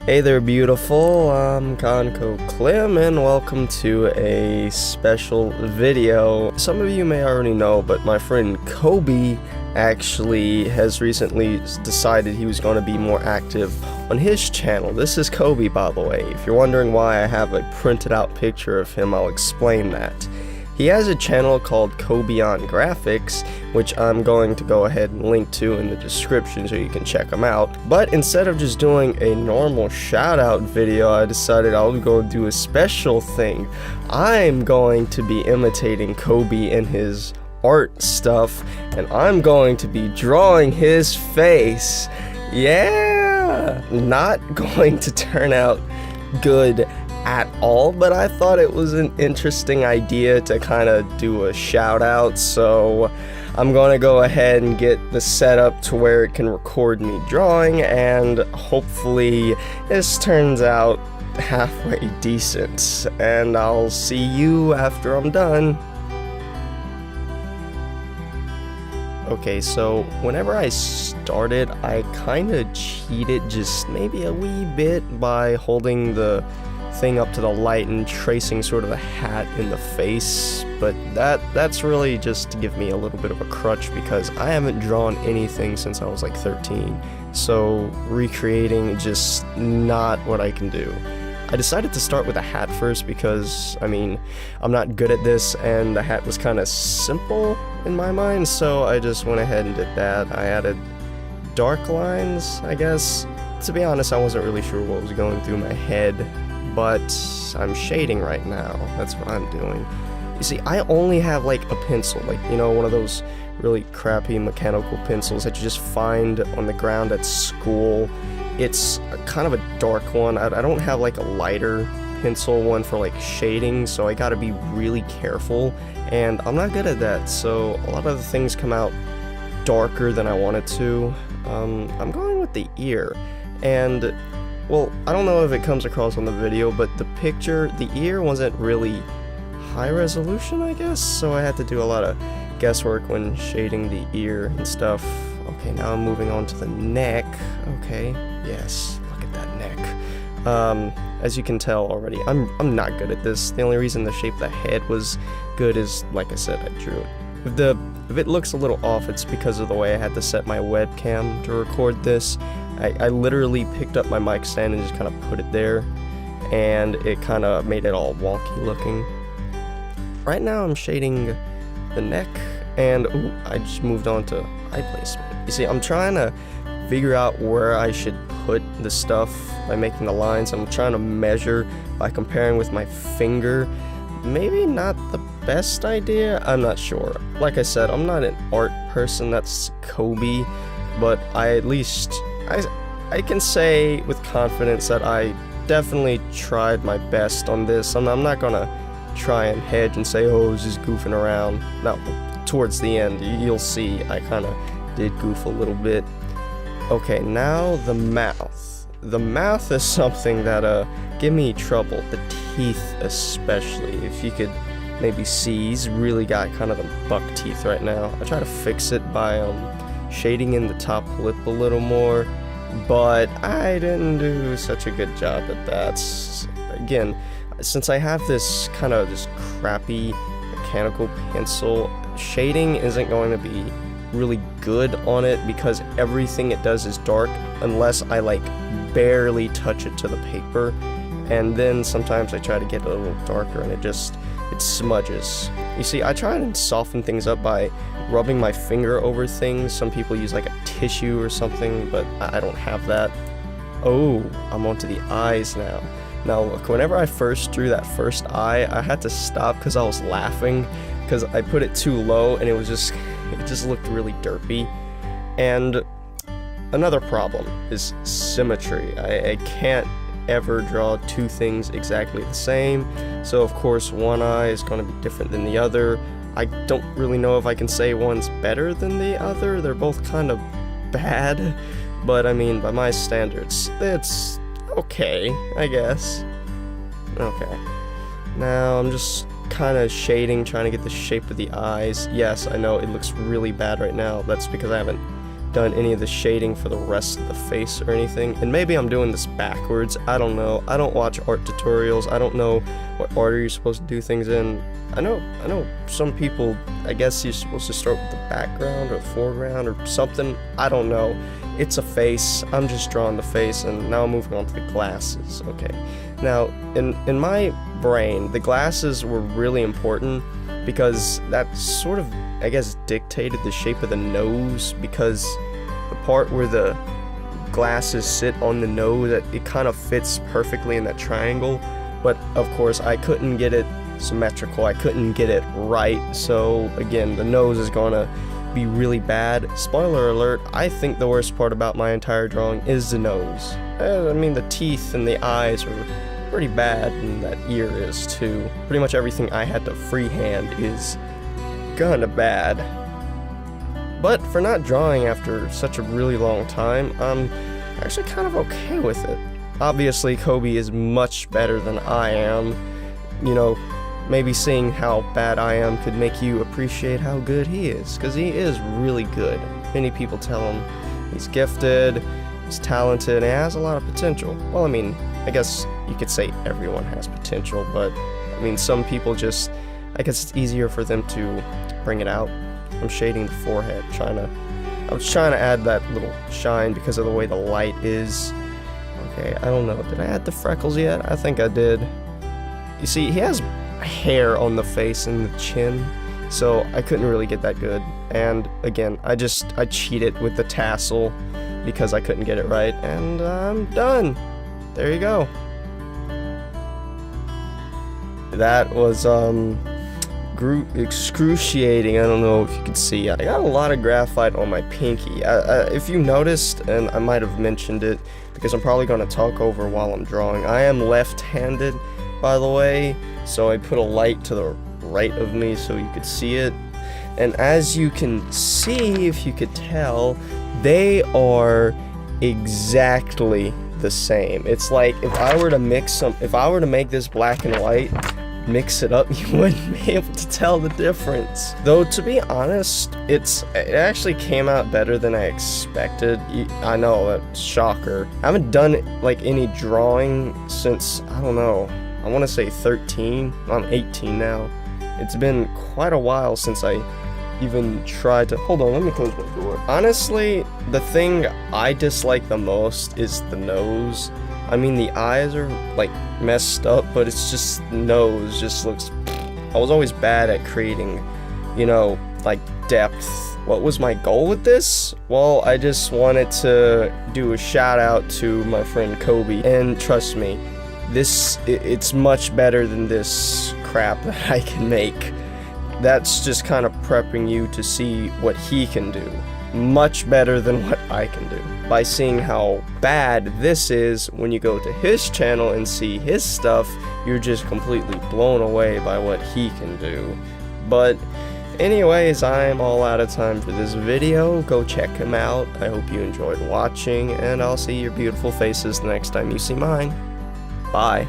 Hey there, beautiful. I'm Conco Clem, and welcome to a special video. Some of you may already know, but my friend Kobe actually has recently decided he was going to be more active on his channel. This is Kobe, by the way. If you're wondering why I have a printed out picture of him, I'll explain that. He has a channel called Kobeon Graphics, which I'm going to go ahead and link to in the description so you can check him out. But instead of just doing a normal shout out video, I decided I was going to do a special thing. I'm going to be imitating Kobe in his art stuff, and I'm going to be drawing his face. Yeah! Not going to turn out good at all, but I thought it was an interesting idea to kind of do a shout out, so I'm going to go ahead and get the setup to where it can record me drawing, and hopefully this turns out halfway decent, and I'll see you after I'm done. Okay, so whenever I started, I kind of cheated just maybe a wee bit by holding the thing up to the light and tracing sort of a hat in the face, but that's really just to give me a little bit of a crutch because I haven't drawn anything since I was like 13, so recreating just not what I can do. I decided to start with a hat first because, I mean, I'm not good at this and the hat was kind of simple in my mind, so I just went ahead and did that. I added dark lines, I guess. To be honest, I wasn't really sure what was going through my head, but I'm shading right now. That's what I'm doing. You see, I only have like a pencil, like, you know, one of those really crappy mechanical pencils that you just find on the ground at school. It's kind of a dark one. I don't have like a lighter pencil one for like shading, so I gotta be really careful, and I'm not good at that, so a lot of the things come out darker than I wanted to. I'm going with the ear, and well, I don't know if it comes across on the video, but the ear wasn't really high resolution, I guess, so I had to do a lot of guesswork when shading the ear and stuff. Okay, now I'm moving on to the neck. Okay, yes, look at that neck. As you can tell already, I'm not good at this. The only reason the shape of the head was good is, like I said, I drew it. If it looks a little off, it's because of the way I had to set my webcam to record this. I literally picked up my mic stand and just kind of put it there, and it kind of made it all wonky looking. Right now I'm shading the neck, and ooh, I just moved on to eye placement. You see, I'm trying to figure out where I should put the stuff by making the lines. I'm trying to measure by comparing with my finger. Maybe not the best idea, I'm not sure. Like I said, I'm not an art person, that's Kobe, but I can say with confidence that I definitely tried my best on this. I'm not gonna try and hedge and say, oh, I was just goofing around. No, towards the end, you'll see I kind of did goof a little bit. Okay, now the mouth. The mouth is something that give me trouble. The teeth especially. If you could maybe see, he's really got kind of the buck teeth right now. I try to fix it by shading in the top lip a little more, but I didn't do such a good job at that. Again, since I have this kind of this crappy mechanical pencil, shading isn't going to be really good on it because everything it does is dark unless I like barely touch it to the paper, and then sometimes I try to get it a little darker and it smudges. You see, I try and soften things up by rubbing my finger over things. Some people use like a tissue or something, but I don't have that. Oh, I'm onto the eyes now. Now look, whenever I first drew that first eye, I had to stop because I was laughing because I put it too low and it just looked really derpy. And another problem is symmetry. I can't ever draw two things exactly the same, so of course one eye is going to be different than the other. I don't really know if I can say one's better than the other. They're both kind of bad, but I mean, by my standards, it's okay, I guess. Okay, now I'm just kind of shading, trying to get the shape of the eyes. Yes, I know it looks really bad right now. That's because I haven't done any of the shading for the rest of the face or anything. And maybe I'm doing this backwards, I don't know. I don't watch art tutorials, I don't know what order you're supposed to do things in. I know some people, I guess you're supposed to start with the background or foreground or something, I don't know. It's a face, I'm just drawing the face, and now I'm moving on to the glasses. Okay, now in my brain, the glasses were really important because that sort of, I guess, dictated the shape of the nose, because the part where the glasses sit on the nose, it kind of fits perfectly in that triangle. But of course I couldn't get it symmetrical, I couldn't get it right, so again, the nose is gonna be really bad. Spoiler alert, I think the worst part about my entire drawing is the nose. I mean, the teeth and the eyes are pretty bad, and that ear is too. Pretty much everything I had to freehand is kinda bad. But for not drawing after such a really long time, I'm actually kind of okay with it. Obviously, Kobe is much better than I am. You know, maybe seeing how bad I am could make you appreciate how good he is, because he is really good. Many people tell him he's gifted, he's talented, and he has a lot of potential. Well, I mean, I guess you could say everyone has potential, but I mean, some people just, I guess it's easier for them to bring it out. I'm shading the forehead, I was trying to add that little shine because of the way the light is. Okay, I don't know, did I add the freckles yet? I think I did. You see, he has hair on the face and the chin, so I couldn't really get that good. And again, I cheated with the tassel because I couldn't get it right, and I'm done. There you go. That was excruciating. I don't know if you could see. I got a lot of graphite on my pinky. If you noticed, and I might have mentioned it because I'm probably going to talk over while I'm drawing, I am left-handed, by the way, so I put a light to the right of me so you could see it. And as you can see, if you could tell, they are exactly the same. It's like if I were to make this black and white, mix it up, you wouldn't be able to tell the difference. Though, to be honest, it actually came out better than I expected. I know, that's shocker. I haven't done like any drawing since, I don't know, I want to say 13. I'm 18 now. It's been quite a while since I even tried to, hold on, let me close my door. Honestly, the thing I dislike the most is the nose. I mean, the eyes are like messed up, but it's just nose just looks. I was always bad at creating, you know, like depth. What was my goal with this? Well, I just wanted to do a shout out to my friend Kobe, and trust me, it's much better than this crap that I can make. That's just kind of prepping you to see what he can do. Much better than what I can do. By seeing how bad this is, when you go to his channel and see his stuff, you're just completely blown away by what he can do. But anyways, I'm all out of time for this video. Go check him out. I hope you enjoyed watching, and I'll see your beautiful faces the next time you see mine. Bye.